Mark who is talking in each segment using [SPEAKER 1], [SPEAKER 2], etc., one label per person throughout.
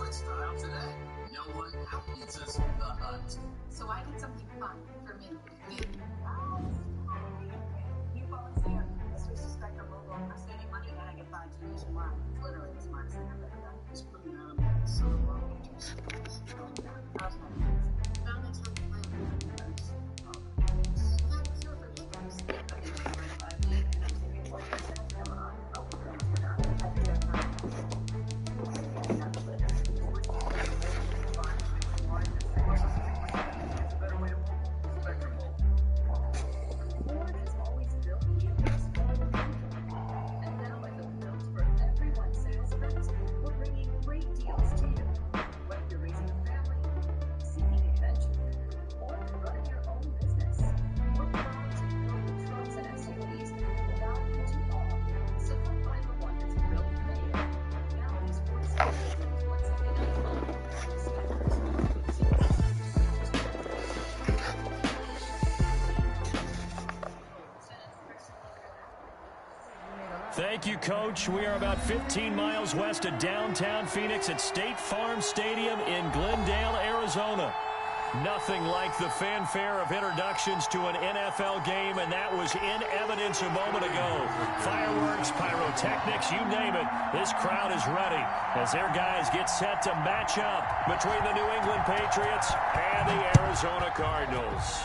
[SPEAKER 1] resort style today. No one outpizzas the Hut.
[SPEAKER 2] So I did something fun for me.
[SPEAKER 3] You volunteer. This was Spectrum Mobile. I'm spending money and I get 5G nationwide. It's literally the smartest thing I've ever done.
[SPEAKER 1] It's pretty animated. So wrong with your service.
[SPEAKER 3] How's that?
[SPEAKER 2] Found it from my
[SPEAKER 1] Nice.
[SPEAKER 2] not cure for hiccups.
[SPEAKER 3] Ford has always built vehicles for the people. And now at the Built for Everyone sales event, we're bringing great deals to you. Whether you're raising a family, seeking adventure, or running your own business, we're proud to build the trucks and SUVs that value to all. So come find the one that's built for you. Now these Ford Scooters and flexibility.
[SPEAKER 4] Thank you, Coach. We are about 15 miles west of downtown Phoenix at State Farm Stadium in Glendale, Arizona. Nothing like the fanfare of introductions to an NFL game, and that was in evidence a moment ago. Fireworks, pyrotechnics, you name it. This crowd is ready as their guys get set to match up between the New England Patriots and the Arizona Cardinals.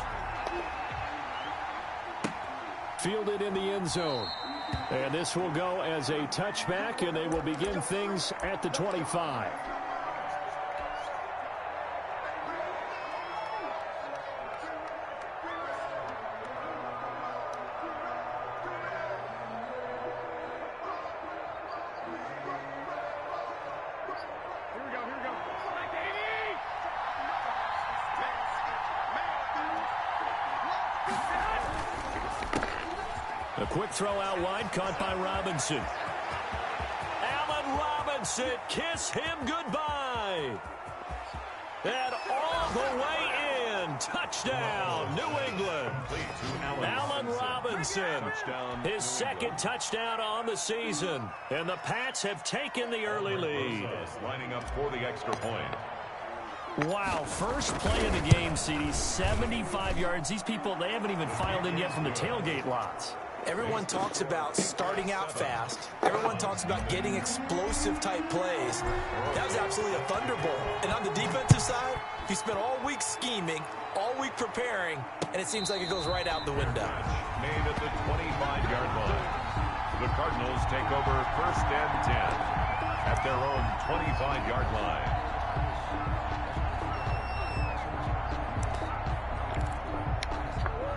[SPEAKER 4] Fielded in the end zone. And this will go as a touchback, and they will begin things at the 25. A quick throw out wide, caught by Robinson. Allen Robinson, kiss him goodbye. And all the way in, touchdown, New England. Allen Robinson, his second touchdown on the season. And the Pats have taken the early lead.
[SPEAKER 5] Lining up for the extra point.
[SPEAKER 4] Wow, first play of the game, CD, 75 yards. These people, they haven't even filed in yet from the tailgate lots.
[SPEAKER 6] Everyone talks about starting out fast. Everyone talks about getting explosive-type plays. That was absolutely a thunderbolt. And on the defensive side, he spent all week scheming, all week preparing, and it seems like it goes right out the window.
[SPEAKER 5] Made at the 25-yard line. The Cardinals take over 1st and 10 at their own 25-yard line.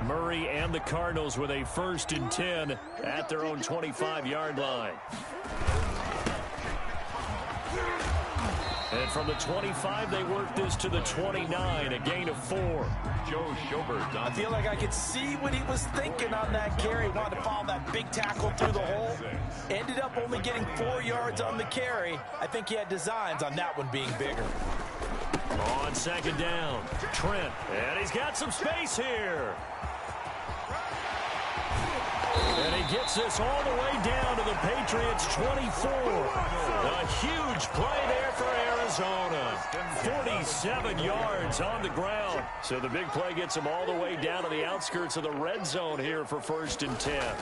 [SPEAKER 4] Murray and the Cardinals with a 1st and 10 at their own 25-yard line. And from the 25, they work this to the 29, a gain of 4.
[SPEAKER 5] Joe Schobert.
[SPEAKER 6] I feel like I could see what he was thinking on that carry. Wanted to follow that big tackle through the hole. Ended up only getting 4 yards on the carry. I think he had designs on that one being bigger.
[SPEAKER 4] On 2nd down, Trent. And he's got some space here. And he gets this all the way down to the Patriots' 24. A huge play there for Arizona. 47 yards on the ground. So the big play gets him all the way down to the outskirts of the red zone here for 1st and 10.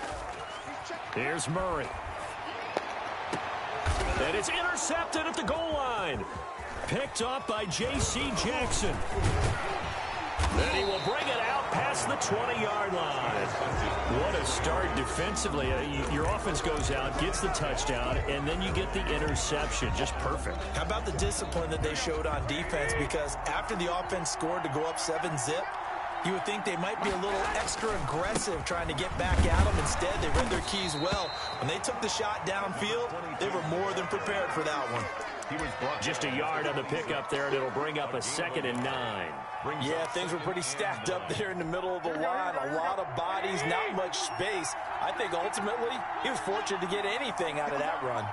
[SPEAKER 4] Here's Murray. And it's intercepted at the goal line. Picked up by J.C. Jackson. Then he will bring it out past the 20-yard line. What a start defensively. Your offense goes out, gets the touchdown, and then you get the interception. Just perfect.
[SPEAKER 6] How about the discipline that they showed on defense? Because after the offense scored to go up 7-zip, you would think they might be a little extra aggressive trying to get back at them. Instead, they read their keys well. When they took the shot downfield, they were more than prepared for that one.
[SPEAKER 4] Just a yard on the pickup there, and it'll bring up a 2nd and 9.
[SPEAKER 6] Yeah, things were pretty stacked up there in the middle of the line. A lot of bodies, not much space. I think ultimately he was fortunate to get anything out of that run.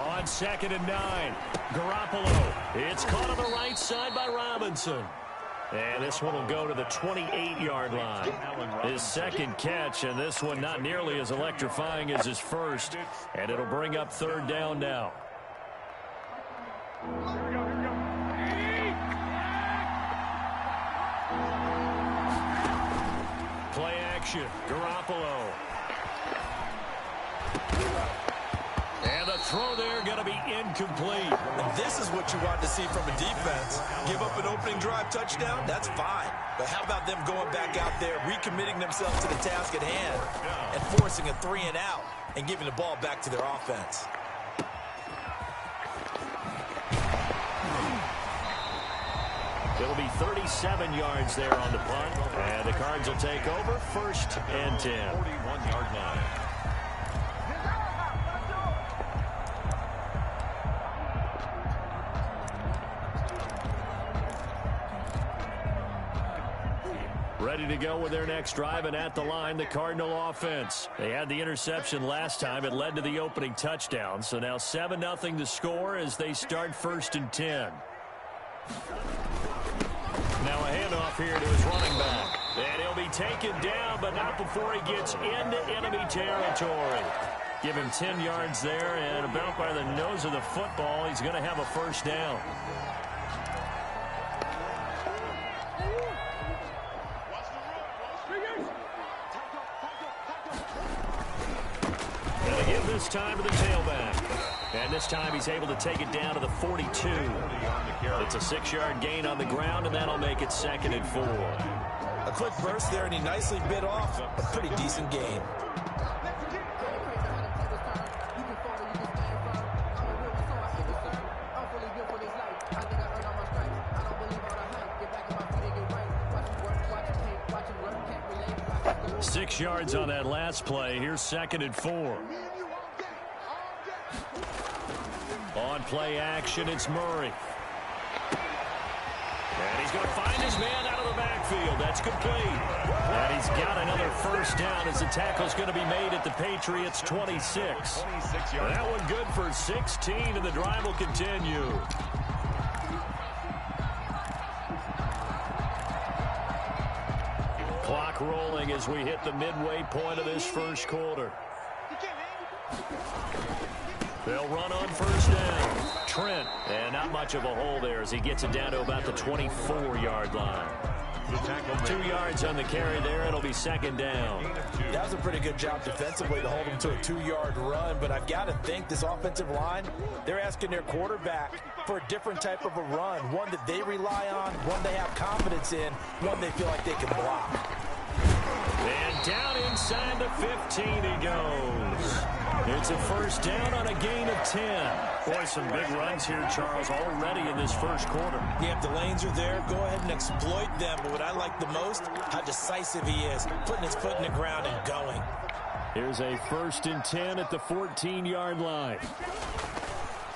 [SPEAKER 4] On 2nd and 9, Garoppolo. It's caught on the right side by Robinson. And this one will go to the 28-yard line. His second catch, and this one not nearly as electrifying as his first. And it'll bring up third down now. Play action, Garoppolo. And the throw there going to be incomplete.
[SPEAKER 6] And this is what you want to see from a defense. Give up an opening drive touchdown, that's fine. But how about them going back out there, recommitting themselves to the task at hand, and forcing a 3-and-out and giving the ball back to their offense.
[SPEAKER 4] It'll be 37 yards there on the punt. And the Cards will take over, 1st and 10.
[SPEAKER 5] 41-yard line.
[SPEAKER 4] Ready to go with their next drive, and at the line, the Cardinal offense. They had the interception last time. It led to the opening touchdown. So now 7-0 to score as they start 1st and 10. Now a handoff here to his running back. And he'll be taken down, but not before he gets into enemy territory. Give him 10 yards there, and about by the nose of the football, he's going to have a 1st down. And they give this time to the tailback. And this time he's able to take it down to the 42. It's a 6-yard gain on the ground, and that'll make it 2nd and 4.
[SPEAKER 6] A quick burst there, and he nicely bit off a pretty decent gain.
[SPEAKER 4] Six yards on that last play. Here's 2nd and 4. On play action, it's Murray. And he's going to find his man out of the backfield. That's complete. And he's got another 1st down as the tackle's going to be made at the Patriots' 26. That one good for 16, and the drive will continue. Clock rolling as we hit the midway point of this 1st quarter. They'll run on 1st down. Trent, and not much of a hole there as he gets it down to about the 24-yard line. 2 yards on the carry there. It'll be 2nd down.
[SPEAKER 6] That was a pretty good job defensively to hold him to a 2-yard run, but I've got to think this offensive line, they're asking their quarterback for a different type of a run, one that they rely on, one they have confidence in, one they feel like they can block.
[SPEAKER 4] And down inside the 15 he goes. It's a 1st down on a gain of 10. Boy, some big runs here, Charles, already in this 1st quarter.
[SPEAKER 6] Yeah, if the lanes are there, go ahead and exploit them. But what I like the most, how decisive he is, putting his foot in the ground and going.
[SPEAKER 4] Here's a 1st and 10 at the 14-yard line.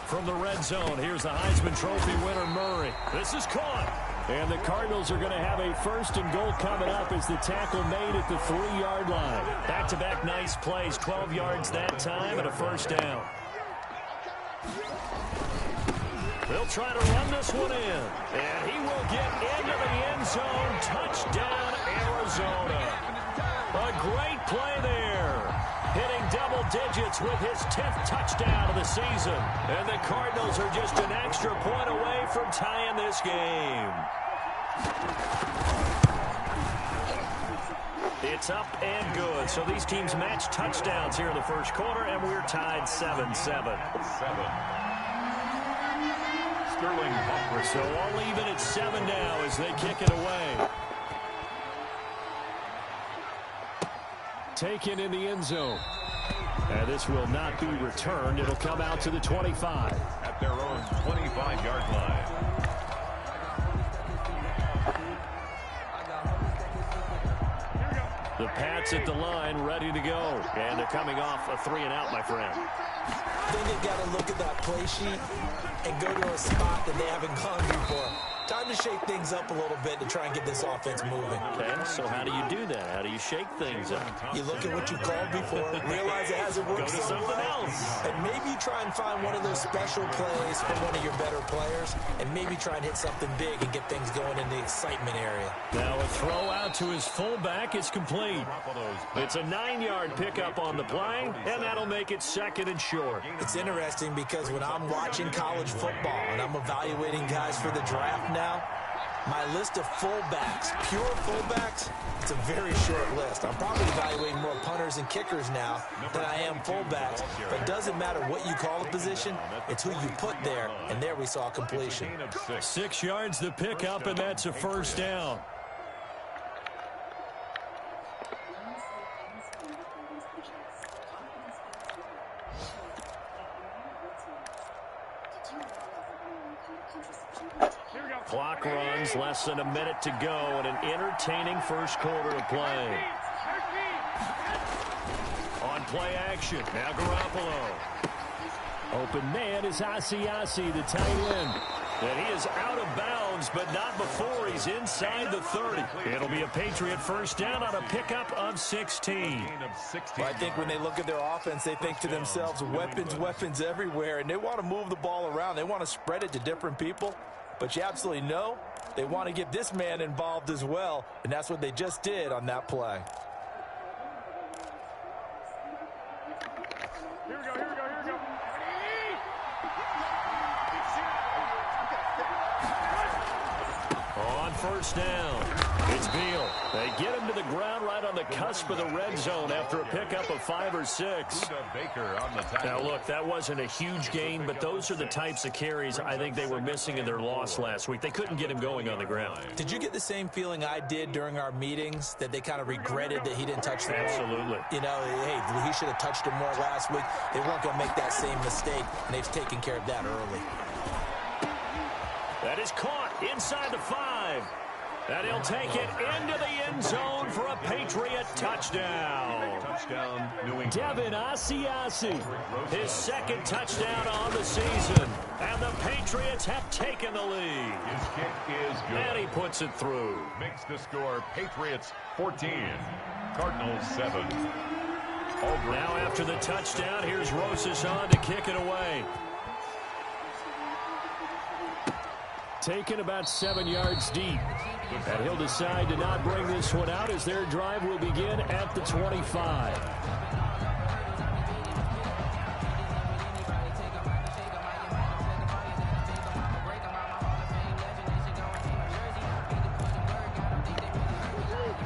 [SPEAKER 4] From the red zone, here's the Heisman Trophy winner, Murray. This is caught. And the Cardinals are going to have a 1st and goal coming up as the tackle made at the 3-yard line. Back-to-back nice plays, 12 yards that time and a 1st down. They'll try to run this one in. And he will get into the end zone. Touchdown, Arizona. A great play there. Hitting double digits with his 10th touchdown of the season. And the Cardinals are just an extra point away from tying this game. It's up and good. So these teams match touchdowns here in the 1st quarter, and we're tied 7-7.
[SPEAKER 5] Sterling Humphrey.
[SPEAKER 4] So all even at 7 now as they kick it away. Taken in the end zone. And this will not be returned. It'll come out to the 25.
[SPEAKER 5] At their own 25-yard line.
[SPEAKER 4] The Pats at the line, ready to go. And they're coming off a 3-and-out, my friend.
[SPEAKER 6] I think they've got to look at that play sheet and go to a spot that they haven't gone before. Time to shake things up a little bit to try and get this offense moving.
[SPEAKER 4] Okay, so how do you do that? How do you shake things up?
[SPEAKER 6] You look at what you called before, realize it hasn't worked
[SPEAKER 4] Go to
[SPEAKER 6] so
[SPEAKER 4] something
[SPEAKER 6] well,
[SPEAKER 4] else.
[SPEAKER 6] and maybe you try and find one of those special plays from one of your better players and maybe try and hit something big and get things going in the excitement area.
[SPEAKER 4] Now a throw out to his fullback is complete. It's a 9-yard pickup on the play, and that'll make it 2nd and short.
[SPEAKER 6] It's interesting because when I'm watching college football and I'm evaluating guys for the draft now, my list of fullbacks, pure fullbacks, it's a very short list. I'm probably evaluating more punters and kickers now than I am fullbacks. But it doesn't matter what you call a position, it's who you put there. And there we saw completion.
[SPEAKER 4] 6 yards the pickup, and that's a first down. Clock runs, less than a minute to go, and an entertaining first quarter of play. On play action, now Garoppolo. Open man is Asiasi, the tight end. And he is out of bounds, but not before he's inside the 30. It'll be a Patriot first down on a pickup of 16.
[SPEAKER 6] Well, I think when they look at their offense, they think to themselves, weapons everywhere, and they want to move the ball around. They want to spread it to different people. But you absolutely know they want to get this man involved as well, and that's what they just did on that play.
[SPEAKER 5] Here we go.
[SPEAKER 4] On first down, it's Beal. They get him to the ground right on the cusp of the red zone after a pickup of 5 or 6. Now, look, that wasn't a huge gain, but those are the types of carries I think they were missing in their loss last week. They couldn't get him going on the ground.
[SPEAKER 6] Did you get the same feeling I did during our meetings, that they kind of regretted that he didn't touch the ball?
[SPEAKER 4] Absolutely.
[SPEAKER 6] You know, hey, he should have touched him more last week. They weren't going to make that same mistake, and they've taken care of that early.
[SPEAKER 4] That is caught inside the 5. And he'll take it into the end zone for a Patriot touchdown. Devin Asiasi, his 2nd touchdown on the season. And the Patriots have taken the lead.
[SPEAKER 5] His kick is good.
[SPEAKER 4] And he puts it through.
[SPEAKER 5] Makes the score Patriots 14, Cardinals 7.
[SPEAKER 4] Now after the touchdown, here's Rosas on to kick it away. Taken about 7 yards deep. And he'll decide to not bring this one out as their drive will begin at the 25.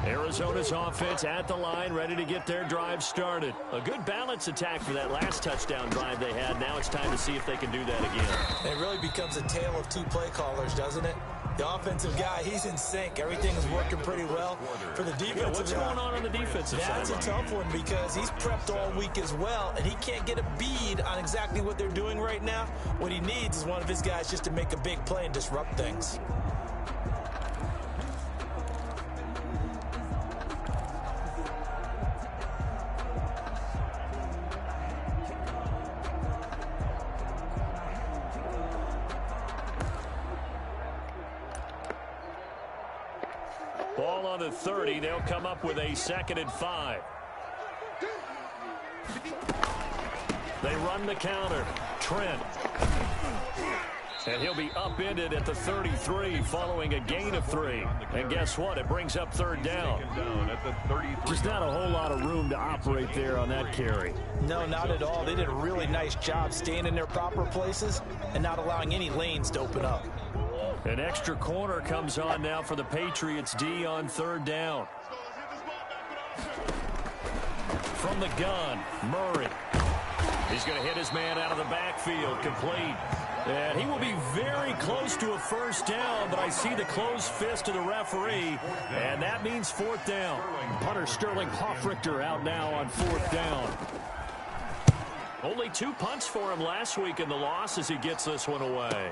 [SPEAKER 4] Arizona's offense at the line, ready to get their drive started. A good balance attack for that last touchdown drive they had. Now it's time to see if they can do that again.
[SPEAKER 6] It really becomes a tale of two play callers, doesn't it? The offensive guy, he's in sync. Everything is working pretty well. For the defensive guy,
[SPEAKER 4] what's going on the defensive side?
[SPEAKER 6] That's a tough one because he's prepped all week as well, and he can't get a bead on exactly what they're doing right now. What he needs is one of his guys just to make a big play and disrupt things.
[SPEAKER 4] Ball on the 30. They'll come up with a 2nd and 5. They run the counter. Trent. And he'll be upended at the 33 following a gain of 3. And guess what? It brings up 3rd down. Just not a whole lot of room to operate there on that carry.
[SPEAKER 6] No, not at all. They did a really nice job staying in their proper places and not allowing any lanes to open up.
[SPEAKER 4] An extra corner comes on now for the Patriots D on 3rd down. From the gun, Murray. He's going to hit his man out of the backfield, complete. And he will be very close to a first down, but I see the closed fist of the referee, and that means 4th down. Punter Sterling Hoffrichter out now on 4th down. Only 2 punts for him last week in the loss as he gets this one away.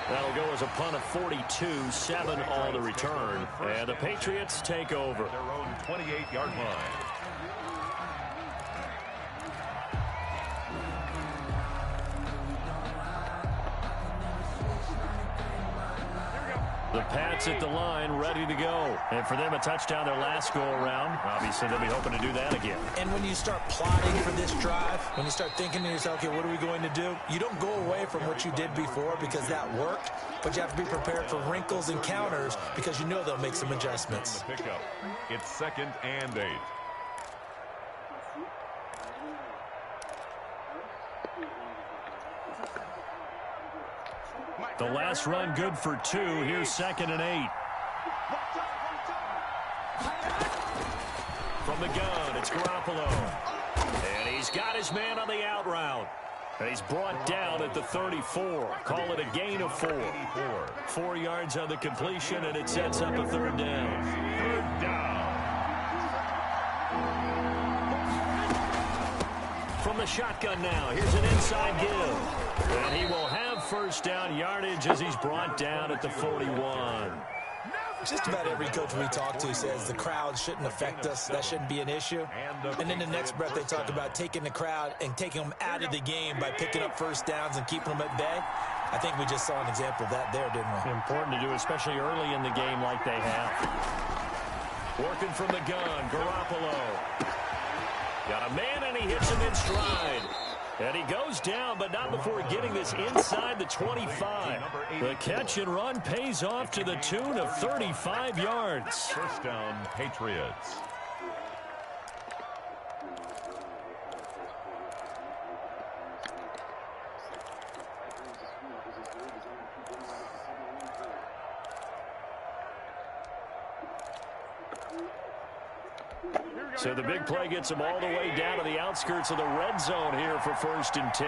[SPEAKER 4] That'll go as a punt of 42, 7 all to return. And the Patriots take over.
[SPEAKER 5] Their own 28-yard line.
[SPEAKER 4] The Pats at the line, ready to go. And for them, a touchdown their last go-around. Obviously, they'll be hoping to do that again.
[SPEAKER 6] And when you start plotting for this drive, when you start thinking to yourself, okay, what are we going to do? You don't go away from what you did before because that worked, but you have to be prepared for wrinkles and counters because you know they'll make some adjustments.
[SPEAKER 5] Pickup. It's 2nd and 8.
[SPEAKER 4] The last run good for 2. Here's 2nd and 8. From the gun, it's Garoppolo. And he's got his man on the out route. And he's brought down at the 34. Call it a gain of 4. 4 yards on the completion, and it sets up a 3rd down.
[SPEAKER 5] 3rd down.
[SPEAKER 4] From the shotgun now, here's an inside give. And he will have 1st down yardage as he's brought down at the 41.
[SPEAKER 6] Just about every coach we talk to says the crowd shouldn't affect us. That shouldn't be an issue. And then the next breath they talk about taking the crowd and taking them out of the game by picking up 1st downs and keeping them at bay. I think we just saw an example of that there, didn't we?
[SPEAKER 4] Important to do, especially early in the game like they have. Working from the gun, Garoppolo. Got a man, and he hits him in stride. And he goes down, but not before getting this inside the 25. The catch and run pays off to the tune of 35 yards.
[SPEAKER 5] 1st down, Patriots.
[SPEAKER 4] So the big play gets him all the way down to the outskirts of the red zone here for 1st and 10.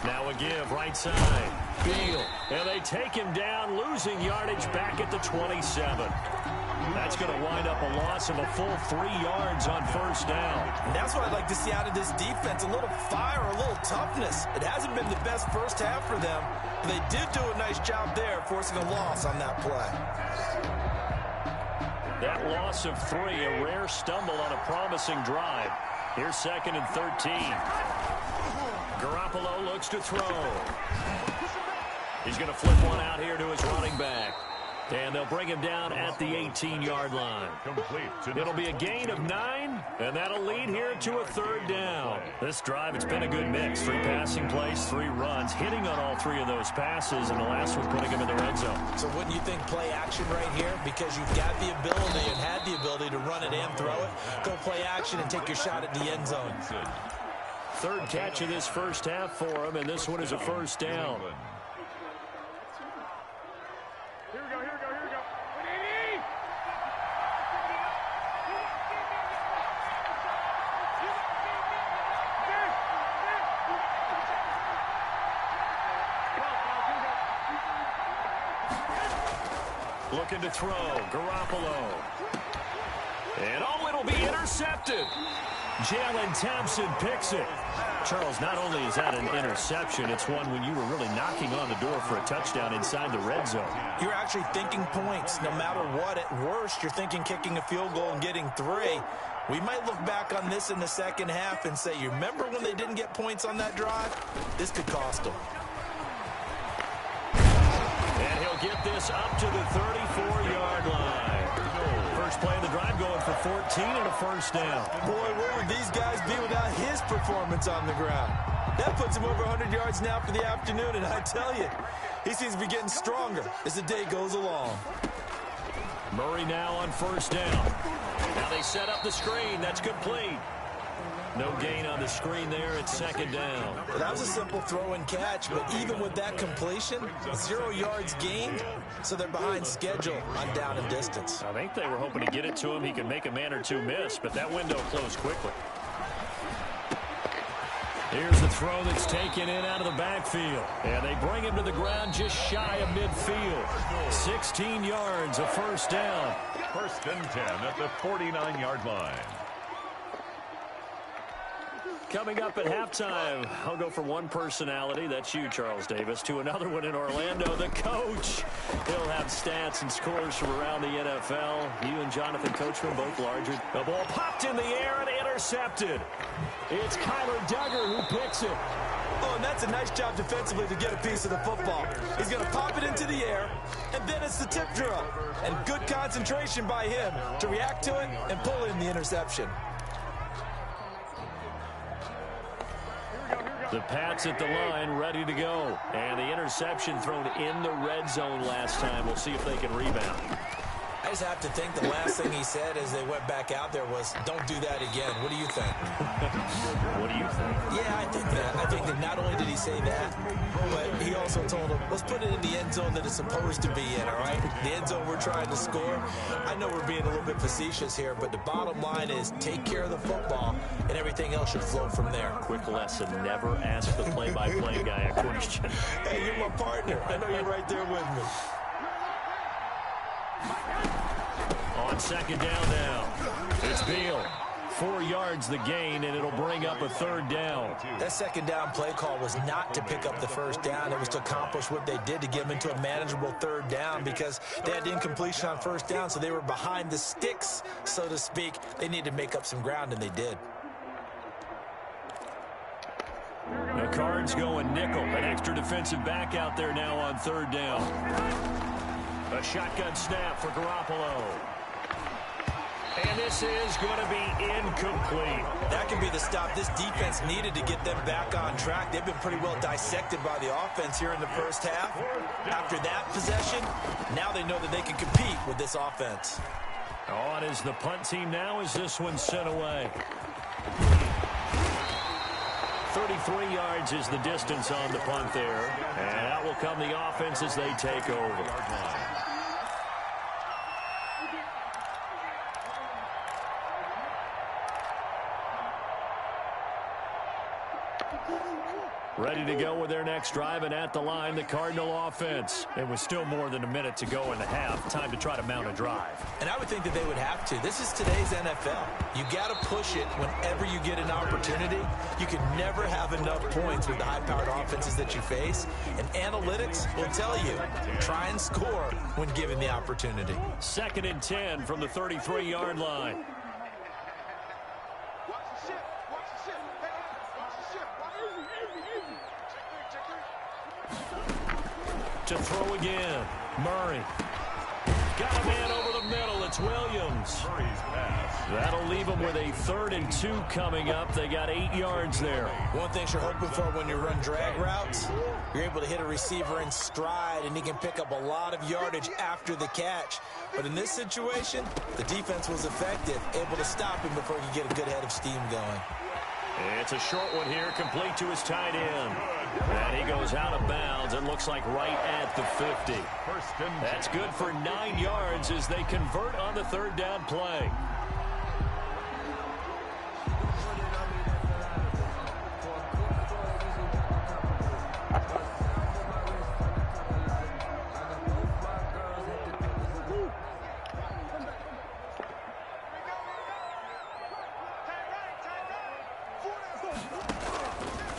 [SPEAKER 4] Now a give, right side. Field. And they take him down, losing yardage back at the 27. That's going to wind up a loss of a full 3 yards on 1st down.
[SPEAKER 6] And that's what I'd like to see out of this defense, a little fire, a little toughness. It hasn't been the best first half for them, but they did do a nice job there forcing a loss on that play.
[SPEAKER 4] That loss of 3, a rare stumble on a promising drive. Here's 2nd and 13. Garoppolo looks to throw. He's going to flip one out here to his running back. And they'll bring him down at the 18-yard line. It'll be a gain of 9, and that'll lead here to a 3rd down. This drive, it's been a good mix. 3 passing plays, 3 runs, hitting on all 3 of those passes, and the last one putting him in the red zone.
[SPEAKER 6] So wouldn't you think play action right here? Because you've got the ability and had the ability to run it and throw it. Go play action and take your shot at the end zone.
[SPEAKER 4] 3rd catch of this first half for him, and this one is a 1st down. Looking to throw, Garoppolo. And it'll be intercepted. Jalen Thompson picks it. Charles, not only is that an interception, it's one when you were really knocking on the door for a touchdown inside the red zone.
[SPEAKER 6] You're actually thinking points. No matter what, at worst, you're thinking kicking a field goal and getting 3. We might look back on this in the second half and say, you remember when they didn't get points on that drive? This could cost them.
[SPEAKER 4] And he'll get this up to the 34-yard line. First play of the drive going for 14 and a 1st down.
[SPEAKER 6] Boy, where would these guys be without his performance on the ground? That puts him over 100 yards now for the afternoon, and I tell you, he seems to be getting stronger as the day goes along.
[SPEAKER 4] Murray now on 1st down. Now they set up the screen. That's complete. No gain on the screen there. It's 2nd down.
[SPEAKER 6] Well, that was a simple throw and catch, but even with that completion, 0 yards gained, so they're behind schedule on down and distance.
[SPEAKER 4] I think they were hoping to get it to him. He could make a man or 2 miss, but that window closed quickly. Here's the throw that's taken in out of the backfield. And they bring him to the ground just shy of midfield. 16 yards, a 1st down.
[SPEAKER 5] 1st and 10 at the 49-yard line.
[SPEAKER 4] Coming up at halftime, I'll go from one personality, that's you, Charles Davis, to another one in Orlando, the coach. He'll have stats and scores from around the NFL. You and Jonathan Coachman both larger. The ball popped in the air and intercepted. It's Kyler Duggar who picks it.
[SPEAKER 6] Oh, and that's a nice job defensively to get a piece of the football. He's going to pop it into the air, and then it's the tip drill. And good concentration by him to react to it and pull in the interception.
[SPEAKER 4] The Pats at the line, ready to go. And the interception thrown in the red zone last time. We'll see if they can rebound.
[SPEAKER 6] I just have to think the last thing he said as they went back out there was, don't do that again. What do you think?
[SPEAKER 4] What do you think?
[SPEAKER 6] Yeah, I think that. I think that not only did he say that, but he also told him, let's put it in the end zone that it's supposed to be in, all right? The end zone we're trying to score. I know we're being a little bit facetious here, but the bottom line is take care of the football, and everything else should flow from there.
[SPEAKER 4] Quick lesson, never ask the play-by-play guy a question.
[SPEAKER 6] Hey, you're my partner. I know you're right there with me.
[SPEAKER 4] On second down now, it's Beal. 4 yards the gain, and it'll bring up a third down.
[SPEAKER 6] That second down play call was not to pick up the first down. It was to accomplish what they did to get them into a manageable third down because they had incompletion on first down, so they were behind the sticks, so to speak. They needed to make up some ground, and they did.
[SPEAKER 4] The Cards going nickel. An extra defensive back out there now on third down. A shotgun snap for Garoppolo. And this is going to be incomplete.
[SPEAKER 6] That can be the stop this defense needed to get them back on track. They've been pretty well dissected by the offense here in the first half. After that possession, now they know that they can compete with this offense.
[SPEAKER 4] On is the punt team now as this one's sent away. 33 yards is the distance on the punt there. And out will come the offense as they take over. Ready to go with their next drive, and at the line, the Cardinal offense. It was still more than a minute to go in the half. Time to try to mount a drive.
[SPEAKER 6] And I would think that they would have to. This is today's NFL. You got to push it whenever you get an opportunity. You can never have enough points with the high-powered offenses that you face. And analytics will tell you, try and score when given the opportunity.
[SPEAKER 4] 2nd and 10 from the 33-yard line. To throw again. Murray. Got a man over the middle. It's Williams. That'll leave them with a 3rd and 2 coming up. They got 8 yards there.
[SPEAKER 6] One thing you're hoping for when you run drag routes, you're able to hit a receiver in stride, and he can pick up a lot of yardage after the catch. But in this situation, the defense was effective, able to stop him before he could get a good head of steam going.
[SPEAKER 4] It's a short one here, complete to his tight end. And he goes out of bounds. It looks like right at the 50. That's good for 9 yards as they convert on the 3rd down play.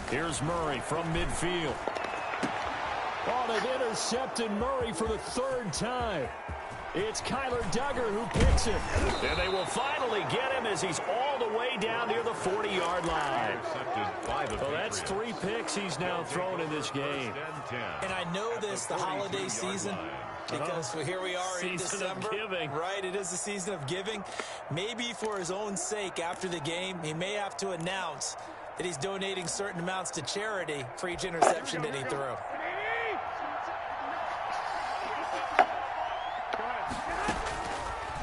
[SPEAKER 4] Here's Murray from midfield. Oh, they've intercepted Murray for the 3rd time. It's Kyler Duggar who picks it. And they will finally get him as he's all the way down near the 40-yard line. Well, that's 3 picks he's now thrown in this game.
[SPEAKER 6] And I know this, the holiday season, because here we are in December. Right, it is the season of giving. Maybe for his own sake after the game, he may have to announce that he's donating certain amounts to charity for each interception that he threw.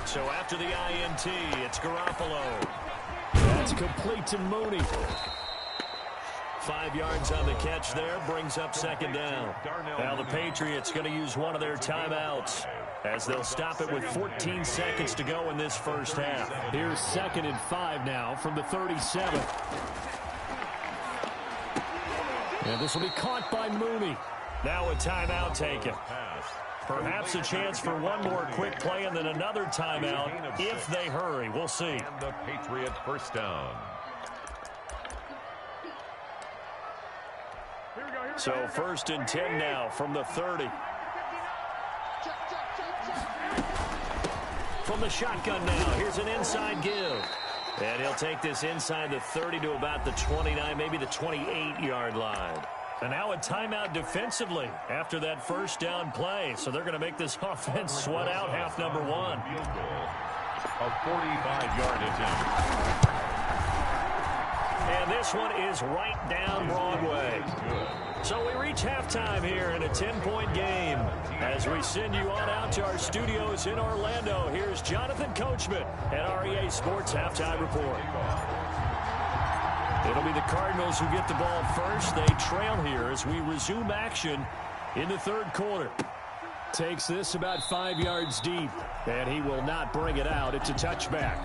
[SPEAKER 4] So after the INT, it's Garoppolo. That's complete to Mooney. 5 yards on the catch there, brings up 2nd down. Now the Patriots going to use one of their timeouts as they'll stop it with 14 seconds to go in this first half. Here's 2nd and 5 now from the 37. And this will be caught by Mooney. Now a timeout taken. Perhaps a chance for one more quick play and then another timeout if they hurry. We'll see.
[SPEAKER 5] And the Patriot first down.
[SPEAKER 4] So 1st and 10 now from the 30. From the shotgun now, here's an inside give. And he'll take this inside the 30 to about the 29, maybe the 28-yard line. And now a timeout defensively after that first down play. So they're going to make this offense sweat out half number one.
[SPEAKER 5] A 45-yard attempt.
[SPEAKER 4] And this one is right down Broadway. So we reach halftime here in a 10-point game. As we send you on out to our studios in Orlando, here's Jonathan Coachman at REA Sports Halftime Report. It'll be the Cardinals who get the ball first. They trail here as we resume action in the third quarter. Takes this about 5 yards deep, and he will not bring it out. It's a touchback.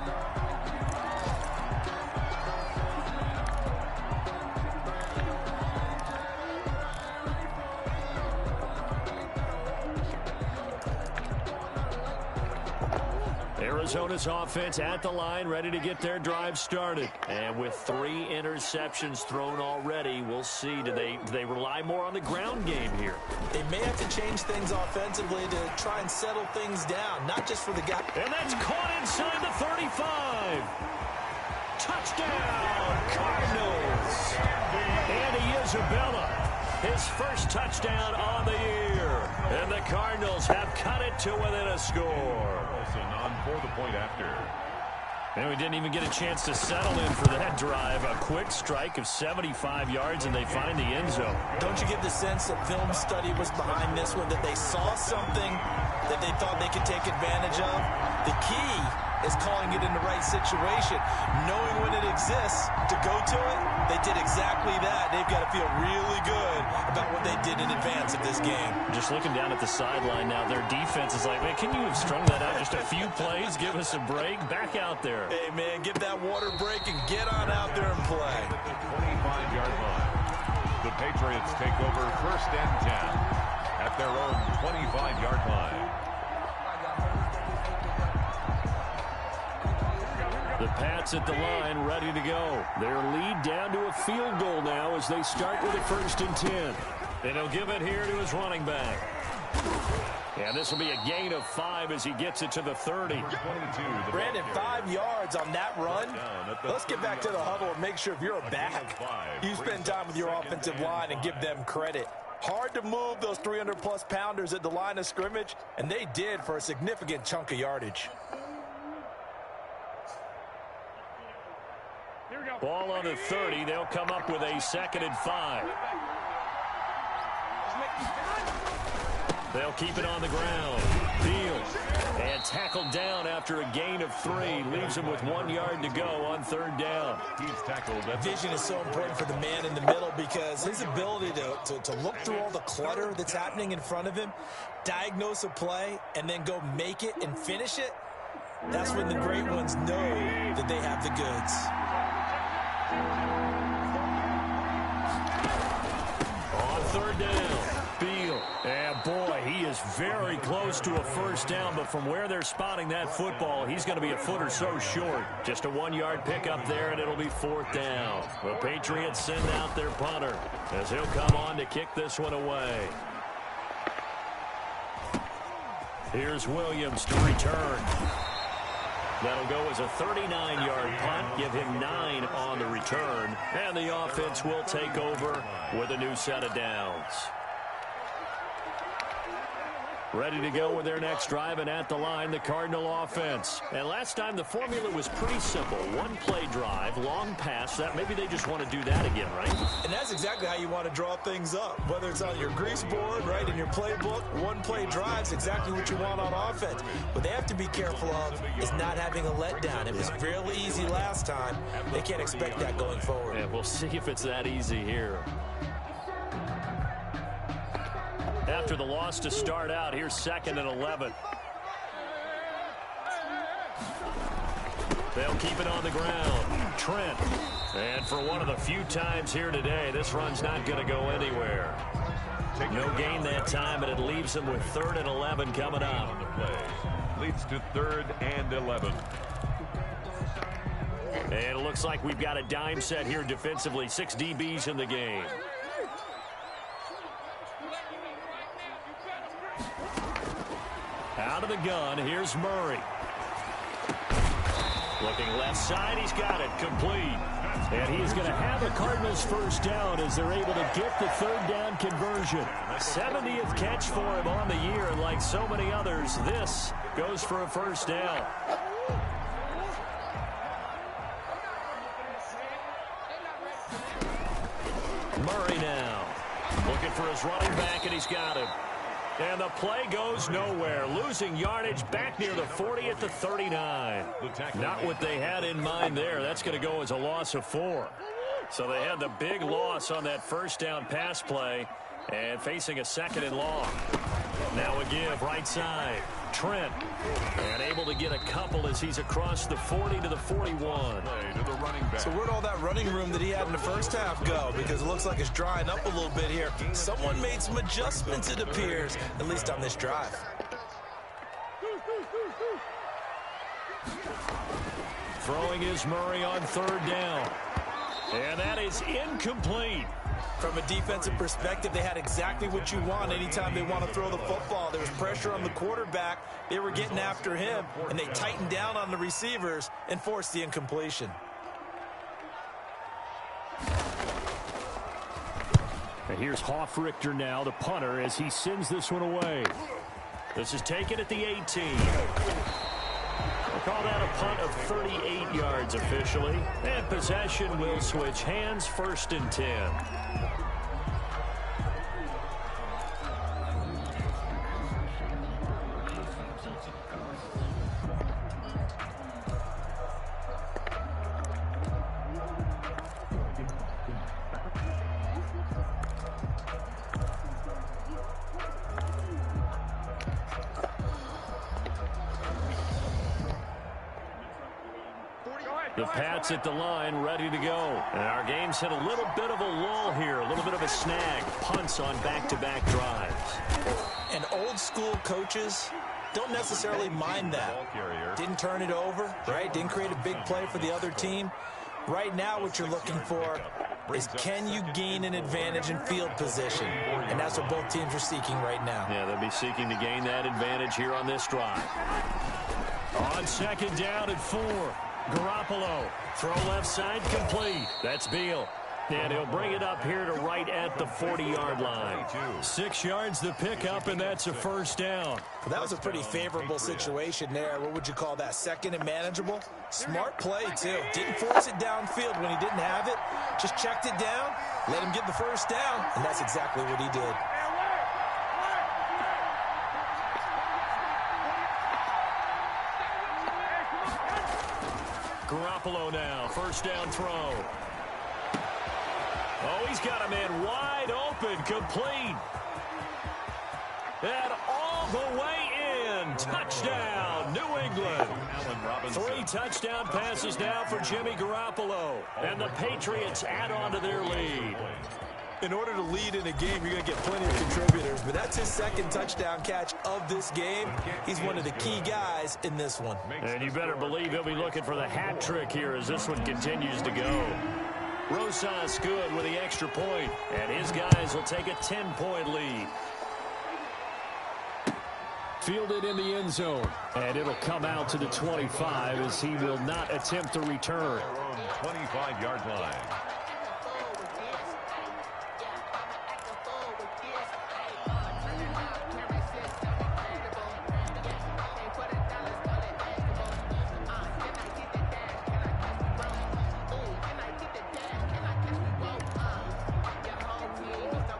[SPEAKER 4] Arizona's offense at the line, ready to get their drive started. And with 3 interceptions thrown already, we'll see. Do they rely more on the ground game here?
[SPEAKER 6] They may have to change things offensively to try and settle things down, not just for the guy.
[SPEAKER 4] And that's caught inside the 35. Touchdown, Cardinals. Andy Isabella, his first touchdown on the year. And the Cardinals have cut it to within a score.
[SPEAKER 5] On for the point after.
[SPEAKER 4] And we didn't even get a chance to settle in for that drive. A quick strike of 75 yards, and they find the end zone.
[SPEAKER 6] Don't you get the sense that film study was behind this one, that they saw something that they thought they could take advantage of? The key is calling it in the right situation. Knowing when it exists to go to it, they did exactly that. They've got to feel really good about what they did in advance of this game.
[SPEAKER 4] Just looking down at the sideline now, their defense is like, man, can you have strung that out just a few plays? Give us a break. Back out there.
[SPEAKER 6] Hey, man, get that water break and get on out there and play.
[SPEAKER 5] At the 25-yard line. The Patriots take over first and 10 at their own 25-yard line.
[SPEAKER 4] The Pats at the line, ready to go. Their lead down to a field goal now as they start with a first and 10. And he'll give it here to his running back. And this will be a gain of 5 as he gets it to the 30.
[SPEAKER 6] Brandon, 5 yards on that run. Let's get back to the huddle and make sure if you're a back, you spend time with your offensive line and give them credit. Hard to move those 300-plus pounders at the line of scrimmage, and they did for a significant chunk of yardage.
[SPEAKER 4] Ball on the 30. They'll come up with a 2nd and 5. They'll keep it on the ground. Fields. And tackled down after a gain of 3. Leaves him with 1 yard to go on 3rd down.
[SPEAKER 5] He's tackled.
[SPEAKER 6] Vision is so important for the man in the middle because his ability to look through all the clutter that's happening in front of him, diagnose a play, and then go make it and finish it, that's when the great ones know that they have the goods.
[SPEAKER 4] On 3rd down, Field. And boy, he is very close to a first down, but from where they're spotting that football, he's going to be a foot or so short. Just a 1-yard pickup there, and it'll be 4th down. The Patriots send out their punter as he'll come on to kick this one away. Here's Williams to return. That'll go as a 39-yard punt, give him 9 on the return, and the offense will take over with a new set of downs. Ready to go with their next drive, and at the line, the Cardinal offense. And last time, the formula was pretty simple. 1-play drive, long pass. That maybe they just want to do that again, right?
[SPEAKER 6] And that's exactly how you want to draw things up. Whether it's on your grease board, right, in your playbook, 1-play drive's exactly what you want on offense. What they have to be careful of is not having a letdown. It was fairly easy last time. They can't expect that going forward.
[SPEAKER 4] And we'll see if it's that easy here. After the loss to start out, here's 2nd and 11. They'll keep it on the ground. Trent. And for one of the few times here today, this run's not going to go anywhere. No gain that time, and it leaves them with 3rd and 11 coming up.
[SPEAKER 5] Leads to 3rd and 11.
[SPEAKER 4] And it looks like we've got a dime set here defensively. 6 DBs in the game. Out of the gun, here's Murray. Looking left side, he's got it, complete. And he's going to have a Cardinals first down as they're able to get the third down conversion. 70th catch for him on the year, and like so many others, this goes for a first down. Murray now, looking for his running back, and he's got him. And the play goes nowhere, losing yardage back near the 40 at the 39. Not what they had in mind there. That's going to go as a loss of 4. So they had the big loss on that first down pass play and facing a 2nd and long. Now a give right side. Trent, and able to get a couple as he's across the 40 to the 41.
[SPEAKER 6] So where'd all that running room that he had in the first half go? Because it looks like it's drying up a little bit here. Someone made some adjustments, it appears, at least on this drive.
[SPEAKER 4] Throwing is Murray on 3rd down. And that is incomplete.
[SPEAKER 6] From a defensive perspective, they had exactly what you want anytime they want to throw the football. There was pressure on the quarterback. They were getting after him, and they tightened down on the receivers and forced the incompletion.
[SPEAKER 4] And here's Hofrichter now, the punter, as he sends this one away. This is taken at the 18. We'll call that a punt of 38 yards officially. And possession will switch hands, 1st and 10. The Pats at the line, ready to go. And our game's hit a little bit of a lull here, a little bit of a snag. Punts on back-to-back drives.
[SPEAKER 6] And old-school coaches don't necessarily mind that. Didn't turn it over, right? Didn't create a big play for the other team. Right now, what you're looking for is, can you gain an advantage in field position? And that's what both teams are seeking right now.
[SPEAKER 4] Yeah, they'll be seeking to gain that advantage here on this drive. On 2nd down at 4. Garoppolo, throw left side, complete. That's Beal. And he'll bring it up here to right at the 40-yard line. 6 yards the pickup, and that's a first down.
[SPEAKER 6] Well, that was a pretty favorable situation there. What would you call that? 2nd and manageable? Smart play, too. Didn't force it downfield when he didn't have it. Just checked it down, let him get the first down, and that's exactly what he did.
[SPEAKER 4] Garoppolo now, first down throw. Oh, he's got a man wide open, complete. And all the way in. Touchdown, New England. 3 touchdown passes now for Jimmy Garoppolo. And the Patriots add on to their lead.
[SPEAKER 6] In order to lead in a game, you're going to get plenty of contributors, but that's his 2nd touchdown catch of this game. He's one of the key guys in this one.
[SPEAKER 4] And you better believe he'll be looking for the hat trick here as this one continues to go. Rosas good with the extra point, and his guys will take a 10-point lead. Fielded in the end zone, and it'll come out to the 25 as he will not attempt to return.
[SPEAKER 5] 25-yard line.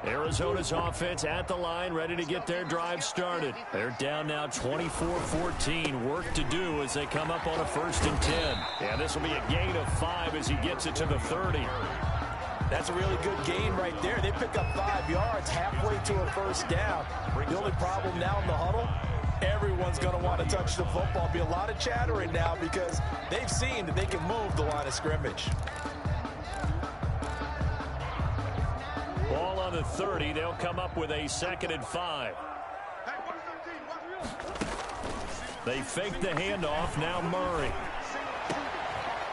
[SPEAKER 4] Arizona's offense at the line, ready to get their drive started. They're down now 24-14. Work to do as they come up on a 1st and 10. And this will be a gain of 5 as he gets it to the 30.
[SPEAKER 6] That's a really good gain right there. They pick up 5 yards halfway to a first down. The only problem now in the huddle, everyone's going to want to touch the football. Be a lot of chattering now because they've seen that they can move the line of scrimmage.
[SPEAKER 4] Ball on the 30. They'll come up with a 2nd and 5. They fake the handoff. Now Murray.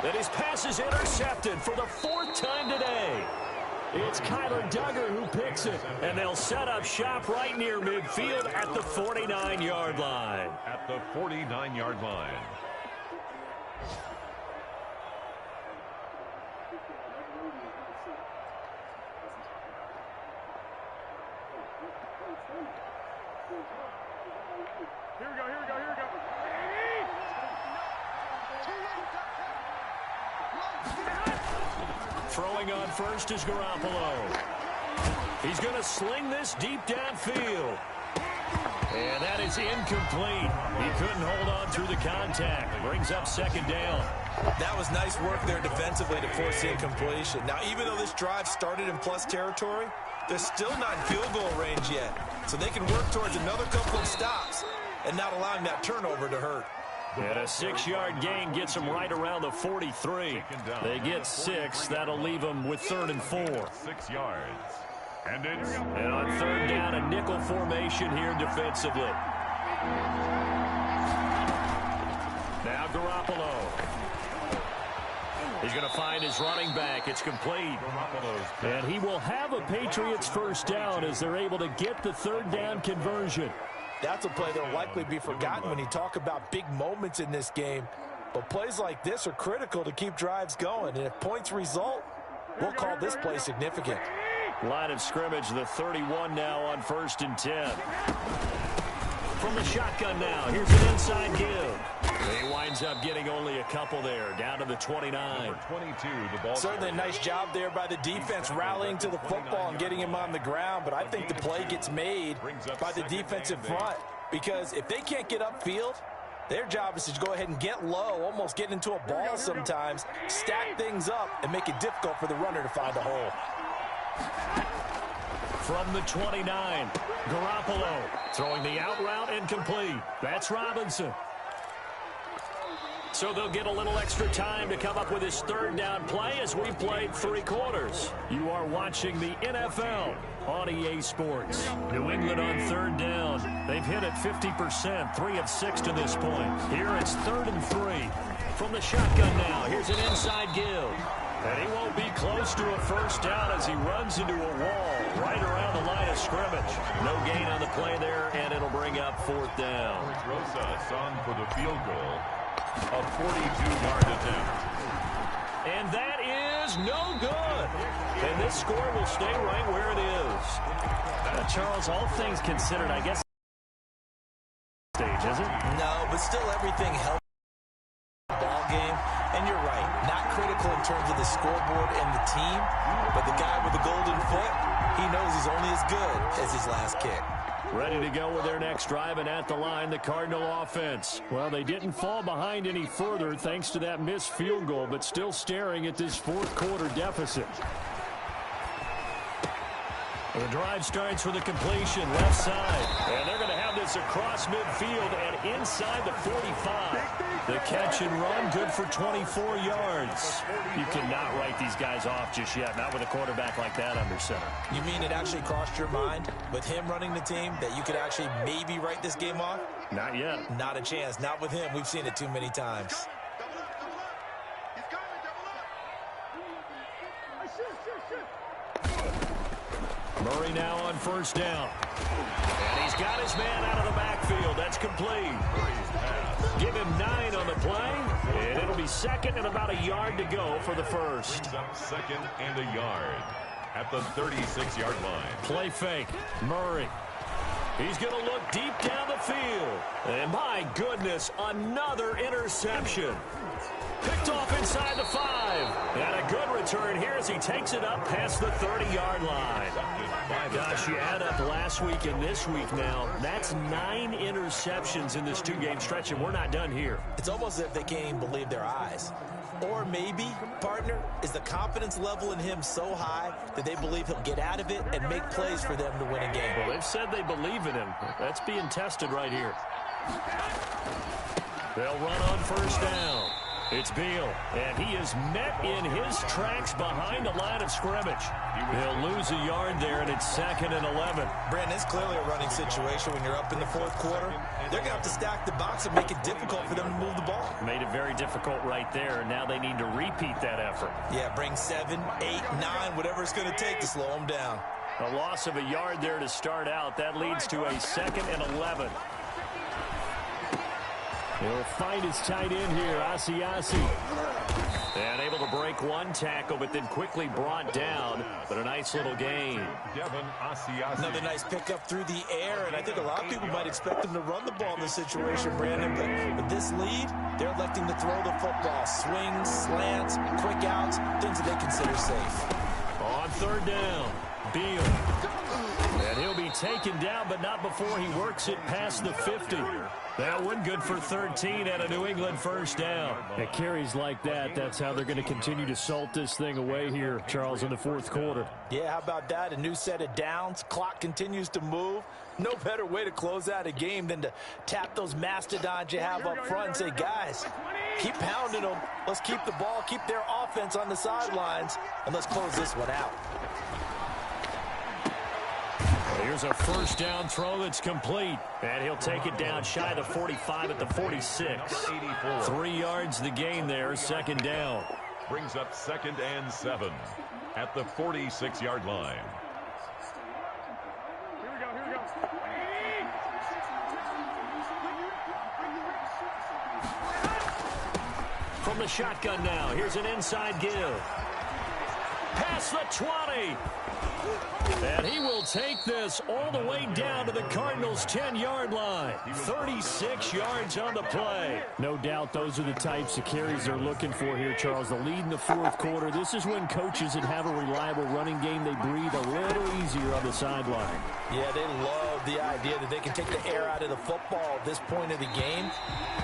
[SPEAKER 4] Then his pass is intercepted for the 4th time today. It's Kyler Duggar who picks it. And they'll set up shop right near midfield at the 49-yard line.
[SPEAKER 5] At the 49-yard line.
[SPEAKER 4] Throwing on first is Garoppolo. He's going to sling this deep downfield. And that is incomplete. He couldn't hold on through the contact. Brings up second down.
[SPEAKER 6] That was nice work there defensively to force the incompletion. Now, even though this drive started in plus territory, they're still not in field goal range yet. So they can work towards another couple of stops and not allowing that turnover to hurt.
[SPEAKER 4] And a 6-yard gain gets them right around the 43. They get 6. That'll leave them with 3rd and 4.
[SPEAKER 5] 6 yards. And
[SPEAKER 4] on 3rd down, a nickel formation here defensively. Now Garoppolo. He's going to find his running back. It's complete. And he will have a Patriots first down as they're able to get the 3rd down conversion.
[SPEAKER 6] That's a play that will likely be forgotten when you talk about big moments in this game. But plays like this are critical to keep drives going. And if points result, we'll call this play significant.
[SPEAKER 4] Line of scrimmage, the 31 now on 1st and 10. From the shotgun now, here's an inside give. He winds up getting only a couple there, down to the 29.
[SPEAKER 5] 22, the ball.
[SPEAKER 6] Certainly a nice job there by the defense rallying to the football and getting him on the ground, but I think the play gets made by the defensive front because if they can't get upfield, their job is to go ahead and get low, almost get into a ball sometimes, stack things up, and make it difficult for the runner to find a hole.
[SPEAKER 4] From the 29, Garoppolo throwing the out route incomplete. That's Robinson. So they'll get a little extra time to come up with his 3rd down play as we played 3 quarters. You are watching the NFL on EA Sports. New England on 3rd down. They've hit it 50%, 3 of 6 to this point. Here it's 3rd and 3. From the shotgun now, here's an inside give. And he won't be close to a first down as he runs into a wall right around the line of scrimmage. No gain on the play there, and it'll bring up 4th down.
[SPEAKER 5] Rosas on for the field goal. A 42-yard attempt.
[SPEAKER 4] And that is no good. And this score will stay right where it is. Charles, all things considered, I guess, stage, is it?
[SPEAKER 6] No, but still everything helps the ball game. And you're right, not critical in terms of the scoreboard and the team, but the guy with the golden foot, he knows he's only as good as his last kick.
[SPEAKER 4] Ready to go with their next drive, and at the line, the Cardinal offense. Well, they didn't fall behind any further thanks to that missed field goal, but still staring at this 4th quarter deficit. The drive starts with a completion left side, and they're going to have this across midfield and inside the 45. The catch and run, good for 24 yards. You cannot write these guys off just yet, not with a quarterback like that under center.
[SPEAKER 6] You mean it actually crossed your mind with him running the team that you could actually maybe write this game off?
[SPEAKER 4] Not yet.
[SPEAKER 6] Not a chance. Not with him. We've seen it too many times.
[SPEAKER 4] Murray now on 1st down. And he's got his man out of the backfield. That's complete. Give him 9 on the play, and it'll be 2nd and about a yard to go for the first.
[SPEAKER 5] Brings up 2nd and a yard at the 36-yard line.
[SPEAKER 4] Play fake. Murray. He's going to look deep down the field. And my goodness, another interception. Picked off inside the 5. And a good return here as he takes it up past the 30-yard line. Gosh, you add up last week and this week now. That's 9 interceptions in this 2-game stretch, and we're not done here.
[SPEAKER 6] It's almost as if they can't even believe their eyes. Or maybe, partner, is the confidence level in him so high that they believe he'll get out of it and make plays for them to win a game.
[SPEAKER 4] Well, they've said they believe in him. That's being tested right here. They'll run on 1st down. It's Beal, and he is met in his tracks behind the line of scrimmage. He'll lose a yard there, and it's 2nd and 11.
[SPEAKER 6] Brandon, it's clearly a running situation when you're up in the 4th quarter. They're going to have to stack the box and make it difficult for them to move the ball.
[SPEAKER 4] Made it very difficult right there, and now they need to repeat that effort.
[SPEAKER 6] Yeah, bring 7, 8, 9, whatever it's going to take to slow them down.
[SPEAKER 4] A loss of a yard there to start out. That leads to a 2nd and 11. He'll find his tight end here, Asiasi. And able to break one tackle, but then quickly brought down. But a nice nice little gain.
[SPEAKER 5] Devin Asiasi.
[SPEAKER 6] Another nice pickup through the air, and I think a lot of people might expect them to run the ball in this situation, Brandon, but with this lead, they're electing to throw the football. Swings, slants, quick outs, things that they consider safe.
[SPEAKER 4] On third down, Beal. And he'll be taken down, but not before he works it past the 50. That one good for 13 at a New England first down. At carries like that, that's how they're going to continue to salt this thing away here, Charles, in the fourth quarter.
[SPEAKER 6] Yeah, how about that? A new set of downs. Clock continues to move. No better way to close out a game than to tap those mastodons you have up front and say, guys, keep pounding them. Let's keep the ball, keep their offense on the sidelines, and let's close this one out.
[SPEAKER 4] Here's a first down throw that's complete. And he'll take it down shy of the 45 at the 46. 3 yards the gain there, second down.
[SPEAKER 5] Brings up 2nd and 7 at the 46-yard line.
[SPEAKER 7] Here we go.
[SPEAKER 4] From the shotgun now, here's an inside give. Past the 20. And he will take this all the way down to the Cardinals' 10-yard line. 36 yards on the play. No doubt those are the types of carries they're looking for here, Charles. The lead in the fourth quarter. This is when coaches that have a reliable running game, they breathe a little easier on the sideline.
[SPEAKER 6] Yeah, they love the idea that they can take the air out of the football at this point of the game.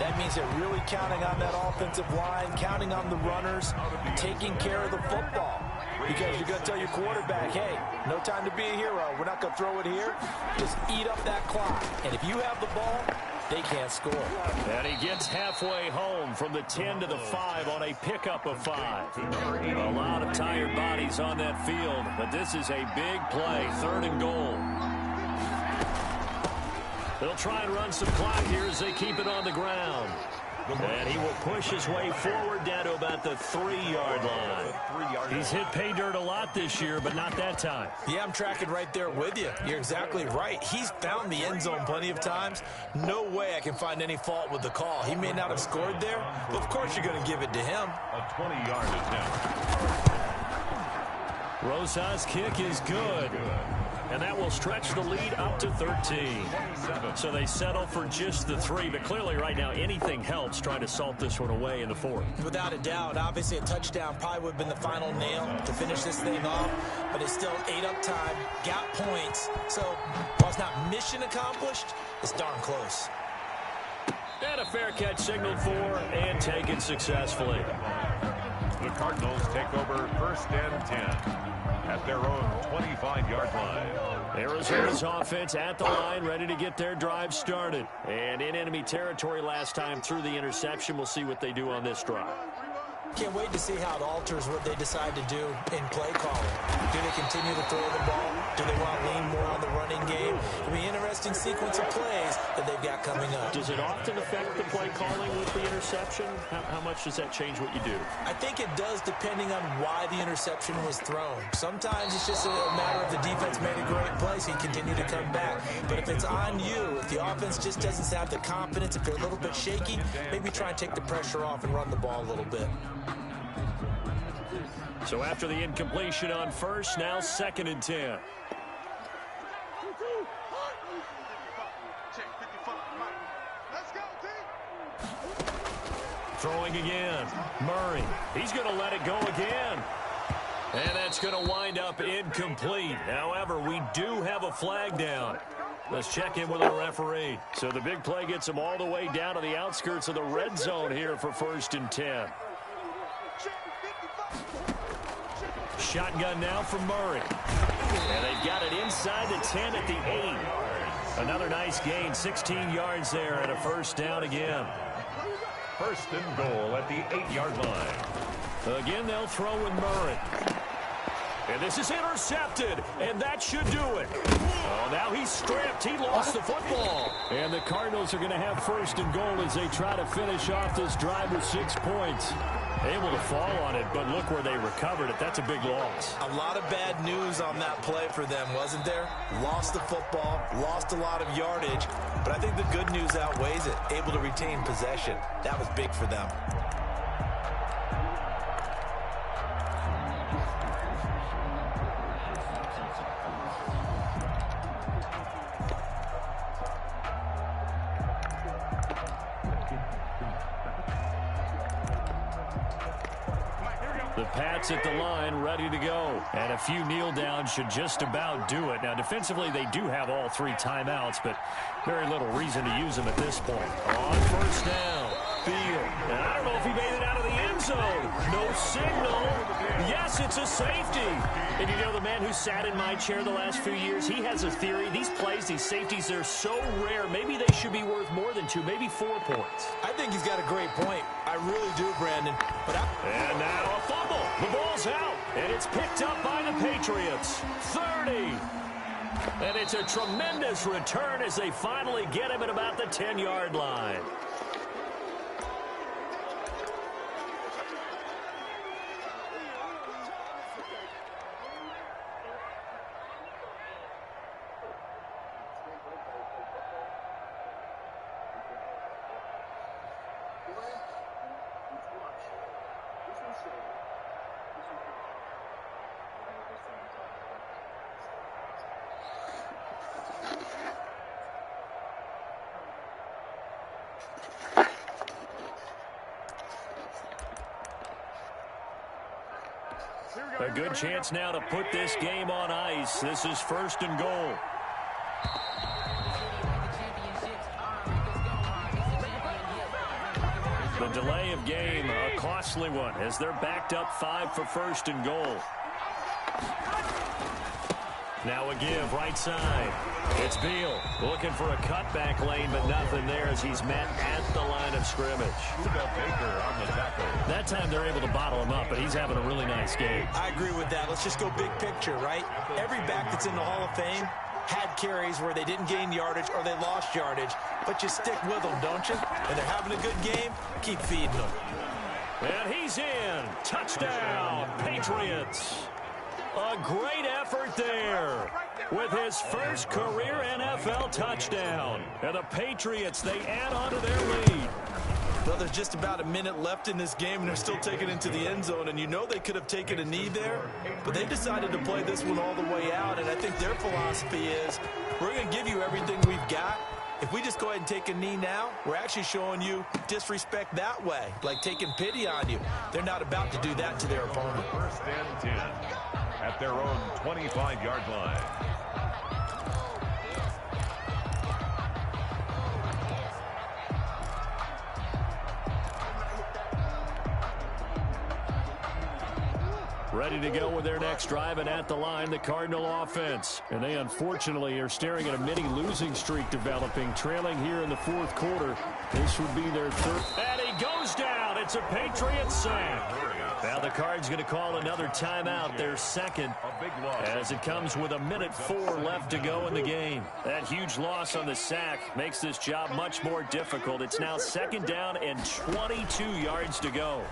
[SPEAKER 6] That means they're really counting on that offensive line, counting on the runners, taking care of the football. Because you're going to tell your quarterback, hey, no time to be a hero. We're not going to throw it here. Just eat up that clock. And if you have the ball, they can't score.
[SPEAKER 4] And he gets halfway home from the 10 to the 5 on a pickup of 5. A lot of tired bodies on that field, but this is a big play, 3rd and goal. They'll try and run some clock here as they keep it on the ground. And he will push his way forward down to about the 3-yard line. He's hit pay dirt a lot this year, but not that time.
[SPEAKER 6] Yeah, I'm tracking right there with you. You're exactly right. He's found the end zone plenty of times. No way I can find any fault with the call. He may not have scored there, but of course you're going to give it to him.
[SPEAKER 5] A 20-yard attempt.
[SPEAKER 4] Rosas' kick is good. And that will stretch the lead up to 13. So they settle for just the 3. But clearly right now anything helps trying to salt this one away in the 4th.
[SPEAKER 6] Without a doubt. Obviously a touchdown probably would have been the final nail to finish this thing off. But it's still 8 up time. Got points. So while it's not mission accomplished, it's darn close.
[SPEAKER 4] And a fair catch signaled for and taken successfully.
[SPEAKER 5] The Cardinals take over 1st and 10. At their own 25-yard line.
[SPEAKER 4] Arizona's offense at the line, ready to get their drive started. And in enemy territory last time through the interception. We'll see what they do on this drive.
[SPEAKER 6] Can't wait to see how it alters what they decide to do in play calling. Do they continue to throw the ball? Do they want to lean more on the running game? It'll be an interesting sequence of plays that they've got coming up.
[SPEAKER 4] Does it often affect the play calling with the interception? How much does that change what you do?
[SPEAKER 6] I think it does depending on why the interception was thrown. Sometimes it's just a matter of the defense made a great play, so you continue to come back. But if it's on you, if the offense just doesn't have the confidence, if they're a little bit shaky, maybe try and take the pressure off and run the ball a little bit.
[SPEAKER 4] So after the incompletion on first, now 2nd and 10. Throwing again. Murray. He's going to let it go again. And that's going to wind up incomplete. However, we do have a flag down. Let's check in with our referee. So the big play gets them all the way down to the outskirts of the red zone here for 1st and 10. Shotgun now from Murray. And they've got it inside the 10 at the 8. Another nice gain, 16 yards there and a first down again.
[SPEAKER 5] 1st and goal at the 8-yard line.
[SPEAKER 4] Again, they'll throw with Murray. And this is intercepted, and that should do it. Oh, now he's stripped. He lost the football. And the Cardinals are going to have 1st and goal as they try to finish off this drive with 6 points. Able to fall on it, but look where they recovered it. That's a big loss.
[SPEAKER 6] A lot of bad news on that play for them, wasn't there? Lost the football, lost a lot of yardage, but I think the good news outweighs it. Able to retain possession. That was big for them.
[SPEAKER 4] The Pats at the line, ready to go. And a few kneel downs should just about do it. Now, defensively, they do have all 3 timeouts, but very little reason to use them at this point. On first down, Field. And I don't know if he made it out of the end zone. No signal. Yes, it's a safety. And you know, the man who sat in my chair the last few years, he has a theory. These plays, these safeties, they're so rare. Maybe they should be worth more than 2, maybe 4 points.
[SPEAKER 6] I think he's got a great point. I really do, Brandon.
[SPEAKER 4] And now a fumble. The ball's out. And it's picked up by the Patriots. 30. And it's a tremendous return as they finally get him at about the 10-yard line. A good chance now to put this game on ice. This is first and goal. The delay of game, a costly one, as they're backed up 5 for first and goal. Now a give, right side. It's Beal looking for a cutback lane, but nothing there as he's met at the line of scrimmage.
[SPEAKER 5] Baker on the tackle.
[SPEAKER 4] That time they're able to bottle him up, but he's having a really nice game.
[SPEAKER 6] I agree with that. Let's just go big picture, right? Every back that's in the Hall of Fame had carries where they didn't gain yardage or they lost yardage, but you stick with them, don't you? And they're having a good game, keep feeding them.
[SPEAKER 4] And he's in. Touchdown, Patriots. A great effort there with his first career NFL touchdown. And the Patriots, they add on to their lead.
[SPEAKER 6] Well, there's just about a minute left in this game, and they're still taking it into the end zone. And you know they could have taken a knee there, but they decided to play this one all the way out. And I think their philosophy is, we're going to give you everything we've got. If we just go ahead and take a knee now, we're actually showing you disrespect that way, like taking pity on you. They're not about to do that to their opponent.
[SPEAKER 5] First and 10 at their own 25-yard line.
[SPEAKER 4] Ready to go with their next drive, and at the line, the Cardinal offense. And they unfortunately are staring at a mini losing streak developing, trailing here in the 4th quarter. This would be their 3rd. And he goes down. It's a Patriots sack. Now the Cards going to call another timeout, their 2nd, as it comes with 1:04 left to go in the game. That huge loss on the sack makes this job much more difficult. It's now 2nd down and 22 yards to go.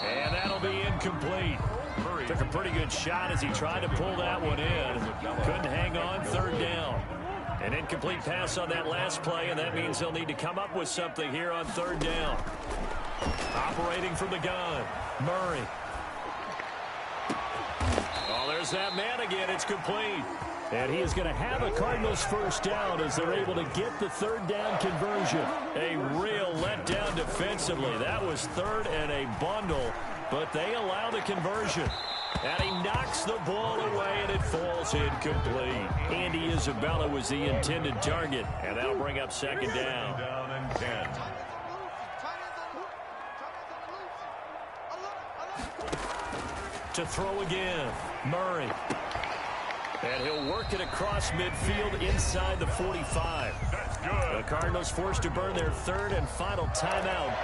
[SPEAKER 4] And that'll be incomplete. Took a pretty good shot as he tried to pull that one in. Couldn't hang on, 3rd down. An incomplete pass on that last play, and that means they'll need to come up with something here on 3rd down. Operating from the gun, Murray. Oh, there's that man again. It's complete. And he is going to have a Cardinals first down as they're able to get the 3rd down conversion. A real letdown defensively. That was 3rd and a bundle, but they allow the conversion. And he knocks the ball away, and it falls incomplete. Andy Isabella was the intended target, and that'll bring up 2nd down.
[SPEAKER 5] Down and 10.
[SPEAKER 4] To throw again, Murray. And he'll work it across midfield inside the 45.
[SPEAKER 5] That's good.
[SPEAKER 4] The Cardinals forced to burn their 3rd and final timeout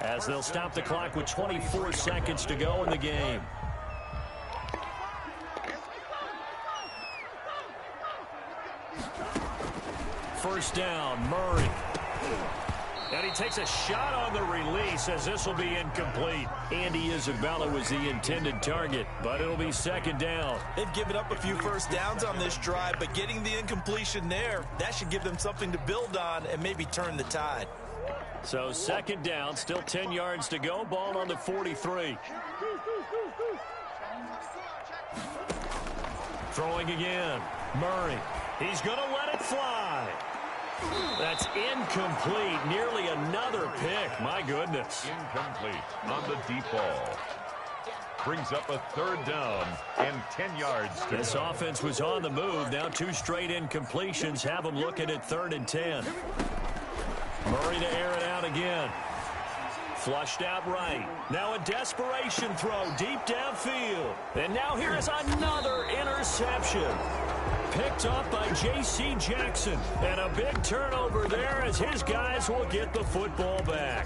[SPEAKER 4] as they'll stop the clock with 24 seconds to go in the game. First down, Murray. And he takes a shot on the release as this will be incomplete. Andy Isabella was the intended target, but it'll be 2nd down.
[SPEAKER 6] They've given up a few first downs on this drive, but getting the incompletion there, that should give them something to build on and maybe turn the tide.
[SPEAKER 4] So 2nd down, still 10 yards to go. Ball on the 43. Throwing again, Murray. He's going to let it fly. That's incomplete. Nearly another pick. My goodness.
[SPEAKER 5] Incomplete on the deep ball. Brings up a 3rd down and 10 yards.
[SPEAKER 4] This offense was on the move. Now 2 straight incompletions have them looking at 3rd and 10. Murray to air it out again. Flushed out right. Now a desperation throw deep downfield. And now here is another interception. Picked off by J.C. Jackson. And a big turnover there as his guys will get the football back.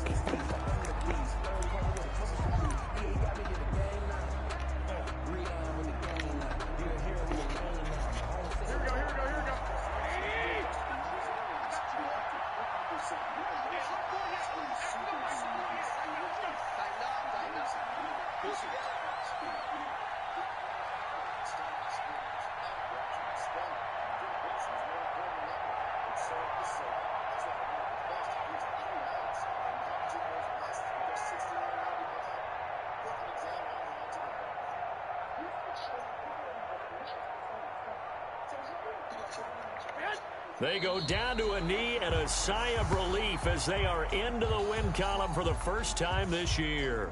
[SPEAKER 4] They go down to a knee and a sigh of relief as they are into the win column for the first time this year.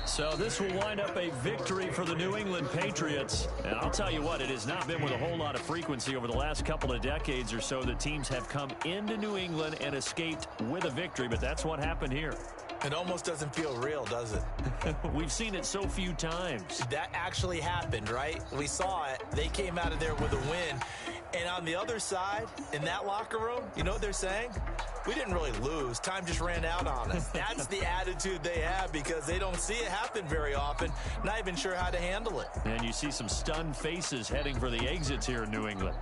[SPEAKER 4] So this will wind up a victory for the New England Patriots. And I'll tell you what, it has not been with a whole lot of frequency over the last couple of decades or so that teams have come into New England and escaped with a victory. But that's what happened here.
[SPEAKER 6] It almost doesn't feel real, does it?
[SPEAKER 4] We've seen it so few times.
[SPEAKER 6] That actually happened, right? We saw it. They came out of there with a win. And on the other side, in that locker room, you know what they're saying? We didn't really lose. Time just ran out on us. That's the attitude they have because they don't see it happen very often. Not even sure how to handle it.
[SPEAKER 4] And you see some stunned faces heading for the exits here in New England.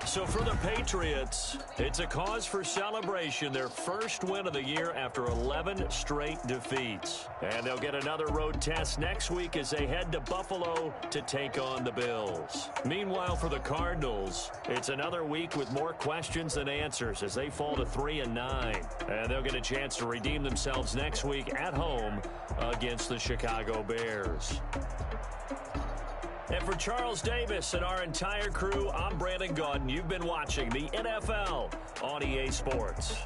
[SPEAKER 4] So for the Patriots, it's a cause for celebration. Their first win of the year after 11 straight defeats. And they'll get another road test next week as they head to Buffalo to take on the Bills. Meanwhile, for the Cardinals, it's another week with more questions than answers as they fall to 3-9. And they'll get a chance to redeem themselves next week at home against the Chicago Bears. And for Charles Davis and our entire crew, I'm Brandon Gaudin. You've been watching the NFL on EA Sports.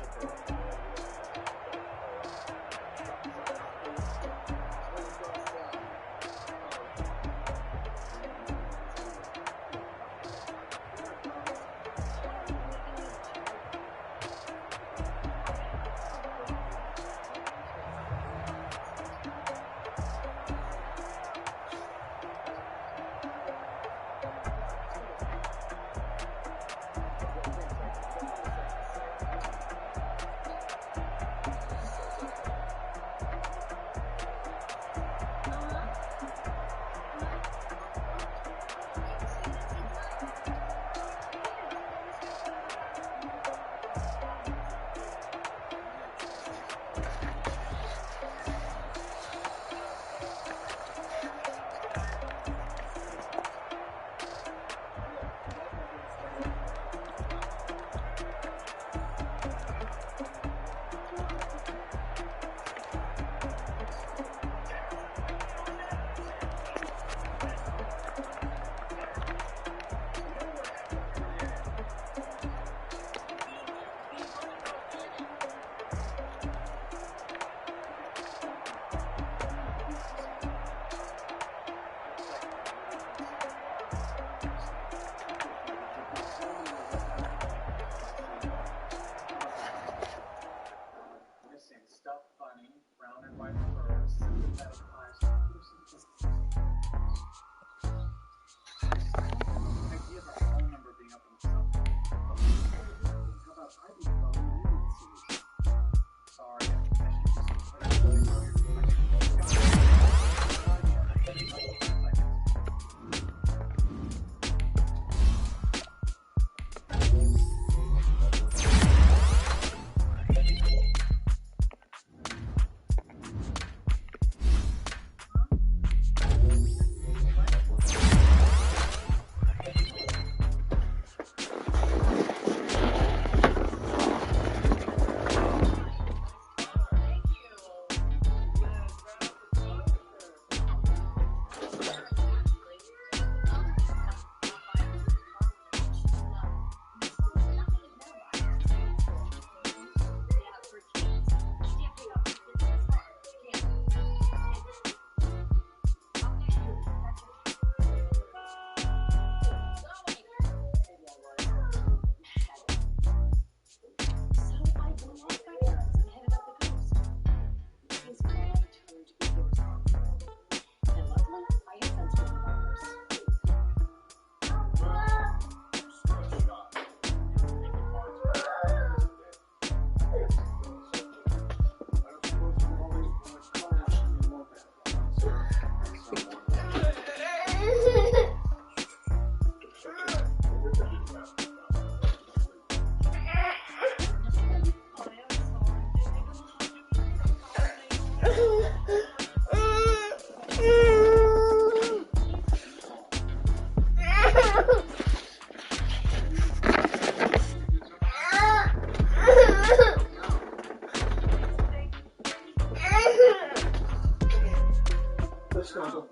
[SPEAKER 7] Let's go.